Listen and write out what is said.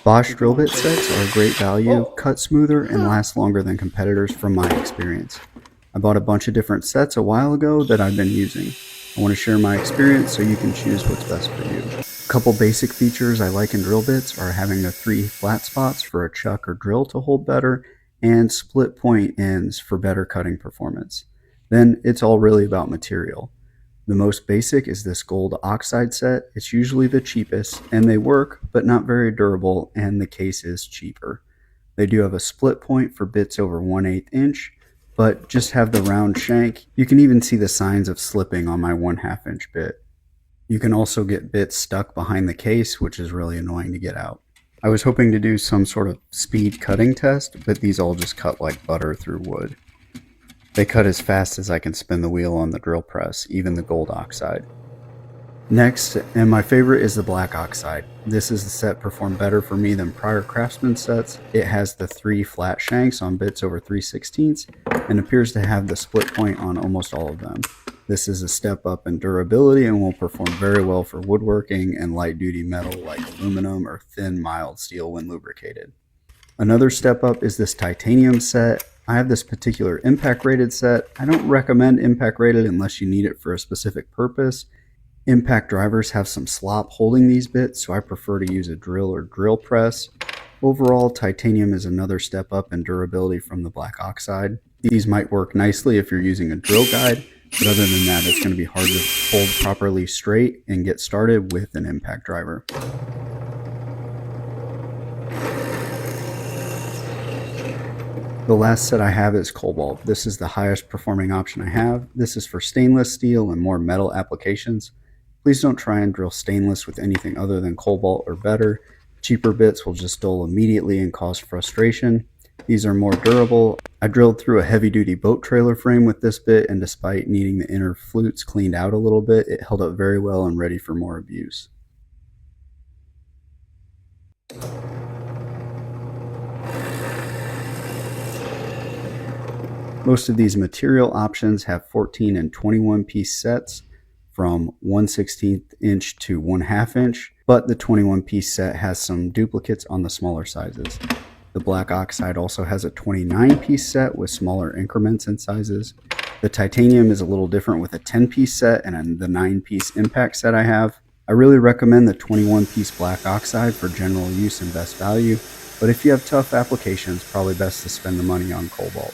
Bosch drill bit sets are a great value, cut smoother, and last longer than competitors from my experience. I bought a bunch of different sets a while ago that I've been using. I want to share my experience so you can choose what's best for you. A couple basic features I like in drill bits are having the 3 flat spots for a chuck or drill to hold better, and split point ends for better cutting performance. Then it's all really about material. The most basic is this Gold Oxide set. It's usually the cheapest, and they work, but not very durable, and the case is cheaper. They do have a split point for bits over 1/8 inch, but just have the round shank. You can even see the signs of slipping on my 1/2 inch bit. You can also get bits stuck behind the case, which is really annoying to get out. I was hoping to do some sort of speed cutting test, but these all just cut like butter through wood. They cut as fast as I can spin the wheel on the drill press, even the Gold Oxide. Next, and my favorite, is the Black Oxide. This is the set performed better for me than prior Craftsman sets. It has the 3 flat shanks on bits over 3/16 and appears to have the split point on almost all of them. This is a step up in durability and will perform very well for woodworking and light duty metal like aluminum or thin mild steel when lubricated. Another step up is this titanium set. I have this particular impact rated set. I don't recommend impact rated unless you need it for a specific purpose. Impact drivers have some slop holding these bits, so I prefer to use a drill or drill press. Overall, titanium is another step up in durability from the Black Oxide. These might work nicely if you're using a drill guide, but other than that, it's going to be hard to hold properly straight and get started with an impact driver. The last set I have is Cobalt. This is the highest performing option I have. This is for stainless steel and more metal applications. Please don't try and drill stainless with anything other than Cobalt or better. Cheaper bits will just dull immediately and cause frustration. These are more durable. I drilled through a heavy duty boat trailer frame with this bit, and despite needing the inner flutes cleaned out a little bit, it held up very well and ready for more abuse. Most of these material options have 14 and 21 piece sets from 1/16 inch to 1/2 inch, but the 21 piece set has some duplicates on the smaller sizes. The Black Oxide also has a 29 piece set with smaller increments in sizes. The titanium is a little different with a 10 piece set and the 9 piece impact set I have. I really recommend the 21 piece Black Oxide for general use and best value, but if you have tough applications, probably best to spend the money on Cobalt.